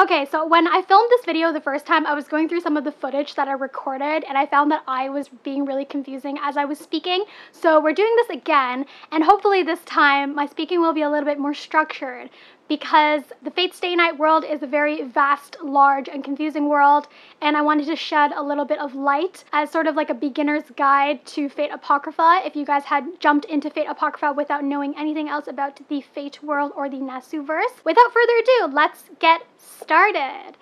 Okay, so when I filmed this video the first time, I was going through some of the footage that I recorded, and I found that I was being really confusing as I was speaking. So we're doing this again, and hopefully this time my speaking will be a little bit more structured, because the Fatestaynight world is a very vast, large, and confusing world, and I wanted to shed a little bit of light as sort of like a beginner's guide to Fate Apocrypha if you guys had jumped into Fate Apocrypha without knowing anything else about the Fate world or the Nasuverse. Without further ado, let's get started!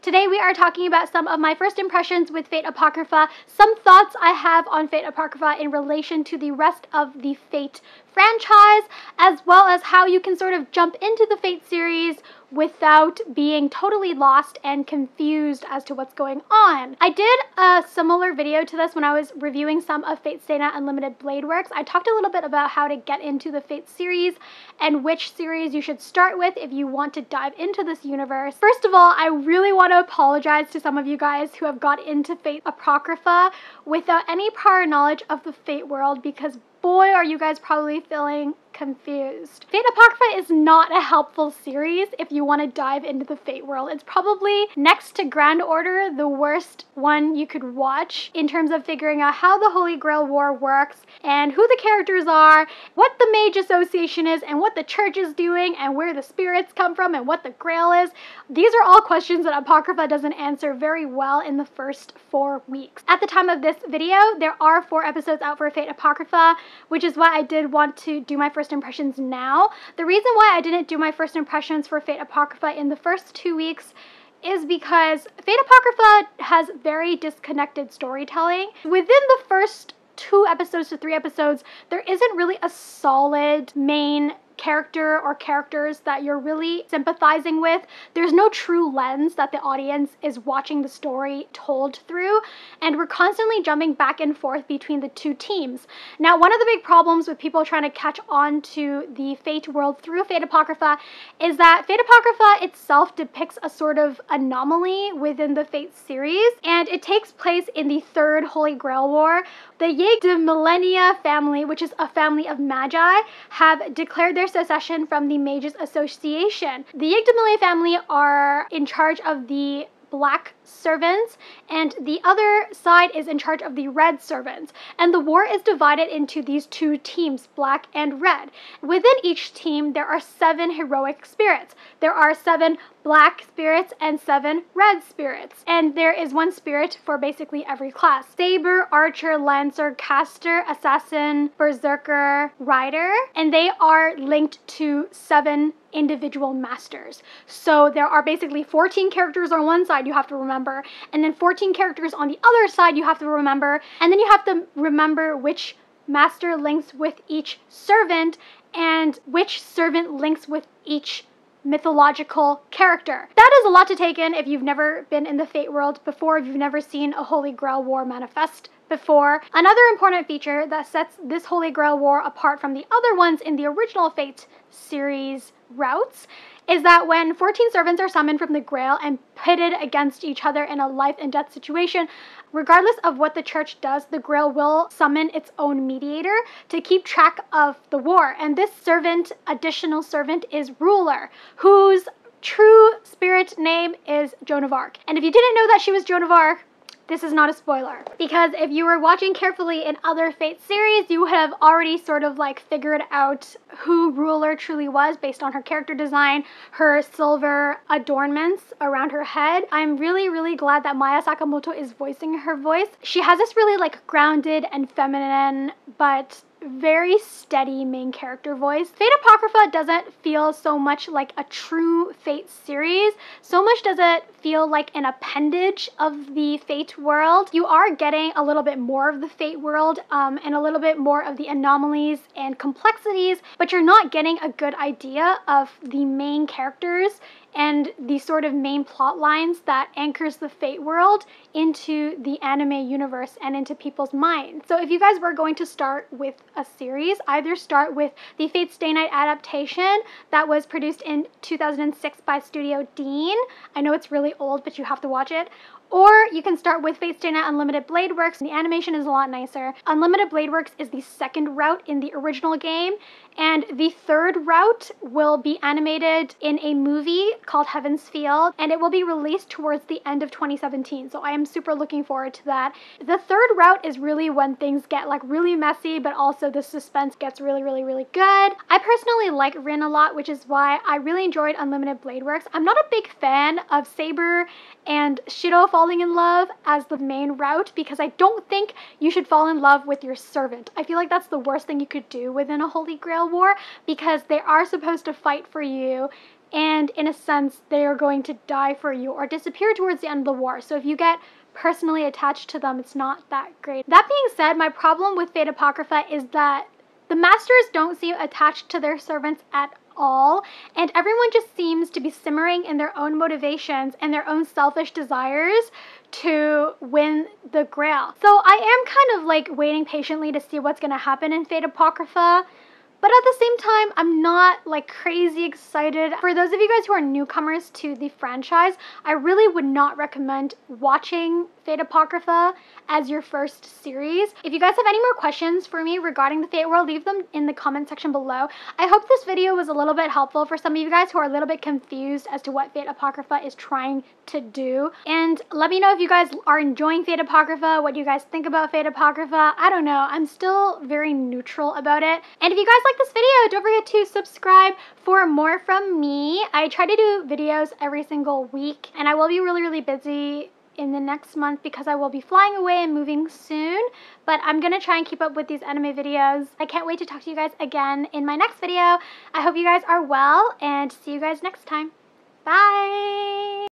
Today we are talking about some of my first impressions with Fate Apocrypha, some thoughts I have on Fate Apocrypha in relation to the rest of the Fate franchise, as well as how you can sort of jump into the Fate series without being totally lost and confused as to what's going on. I did a similar video to this when I was reviewing some of Fatestaynight Unlimited Blade Works. I talked a little bit about how to get into the Fate series and which series you should start with if you want to dive into this universe. First of all, I really want to apologize to some of you guys who have got into Fate Apocrypha without any prior knowledge of the Fate world, because boy, are you guys probably feeling confused. Fate Apocrypha is not a helpful series if you want to dive into the Fate world. It's probably, next to Grand Order, the worst one you could watch in terms of figuring out how the Holy Grail War works and who the characters are, what the Mage Association is, and what the Church is doing, and where the spirits come from, and what the Grail is. These are all questions that Apocrypha doesn't answer very well in the first 4 weeks. At the time of this video, there are 4 episodes out for Fate Apocrypha, which is why I did want to do my first impressions now. The reason why I didn't do my first impressions for Fate Apocrypha in the first 2 weeks is because Fate Apocrypha has very disconnected storytelling. Within the first 2 episodes to 3 episodes, there isn't really a solid main character or characters that you're really sympathizing with. There's no true lens that the audience is watching the story told through, and we're constantly jumping back and forth between the 2 teams. Now, one of the big problems with people trying to catch on to the Fate world through Fate Apocrypha is that Fate Apocrypha itself depicts a sort of anomaly within the Fate series, and it takes place in the 3rd Holy Grail War. The Yig de Millennia family, which is a family of magi, have declared their secession from the Mages Association. The Yig de Millennia family are in charge of the Black servants, and the other side is in charge of the Red servants. And the war is divided into these 2 teams, Black and Red. Within each team, there are 7 heroic spirits. There are 7 Black spirits and 7 Red spirits. And there is 1 spirit for basically every class. Saber, Archer, Lancer, Caster, Assassin, Berserker, Rider. And they are linked to 7 individual masters. So there are basically 14 characters on one side you have to remember, and then 14 characters on the other side you have to remember, and then you have to remember which master links with each servant and which servant links with each mythological character. That is a lot to take in if you've never been in the Fate world before, if you've never seen a Holy Grail War manifest before. Another important feature that sets this Holy Grail War apart from the other ones in the original Fate series routes is that when 14 servants are summoned from the Grail and pitted against each other in a life and death situation, regardless of what the Church does, the Grail will summon its own mediator to keep track of the war. And this servant, additional servant, is Ruler, whose true spirit name is Joan of Arc. And if you didn't know that she was Joan of Arc, this is not a spoiler, because if you were watching carefully in other Fate series, you would have already sort of like figured out who Ruler truly was based on her character design, her silver adornments around her head. I'm really, really glad that Maya Sakamoto is voicing her voice. She has this really like grounded and feminine, but very steady main character voice. Fate Apocrypha doesn't feel so much like a true Fate series, so much does it feel like an appendage of the Fate world. You are getting a little bit more of the Fate world and a little bit more of the anomalies and complexities, but you're not getting a good idea of the main characters and the sort of main plot lines that anchors the Fate world into the anime universe and into people's minds. So if you guys were going to start with a series, either start with the Fatestaynight adaptation that was produced in 2006 by Studio Dean. I know it's really old, but you have to watch it. Or you can start with Fatestaynight Unlimited Blade Works. The animation is a lot nicer. Unlimited Blade Works is the second route in the original game, and the third route will be animated in a movie called Heaven's Field, and it will be released towards the end of 2017, so I am super looking forward to that. The third route is really when things get like really messy, but also the suspense gets really good. I personally like Rin a lot, which is why I really enjoyed Unlimited Blade Works. I'm not a big fan of Saber and Shido falling in love as the main route, because I don't think you should fall in love with your servant. I feel like that's the worst thing you could do within a Holy Grail war, because they are supposed to fight for you, and in a sense they are going to die for you or disappear towards the end of the war. So if you get personally attached to them, it's not that great. That being said, my problem with Fate Apocrypha is that the masters don't seem attached to their servants at all, and everyone just seems to be simmering in their own motivations and their own selfish desires to win the Grail. So I am kind of like waiting patiently to see what's going to happen in Fate Apocrypha, but at the same time, I'm not like crazy excited. For those of you guys who are newcomers to the franchise, I really would not recommend watching Fate Apocrypha as your first series. If you guys have any more questions for me regarding the Fate world, leave them in the comment section below. I hope this video was a little bit helpful for some of you guys who are a little bit confused as to what Fate Apocrypha is trying to do. And let me know if you guys are enjoying Fate Apocrypha, what you guys think about Fate Apocrypha. I don't know, I'm still very neutral about it. And if you guys like this video, don't forget to subscribe for more from me. I try to do videos every single week, and I will be really busy in the next month because I will be flying away and moving soon, but I'm gonna try and keep up with these anime videos. I can't wait to talk to you guys again in my next video. I hope you guys are well, and see you guys next time. Bye!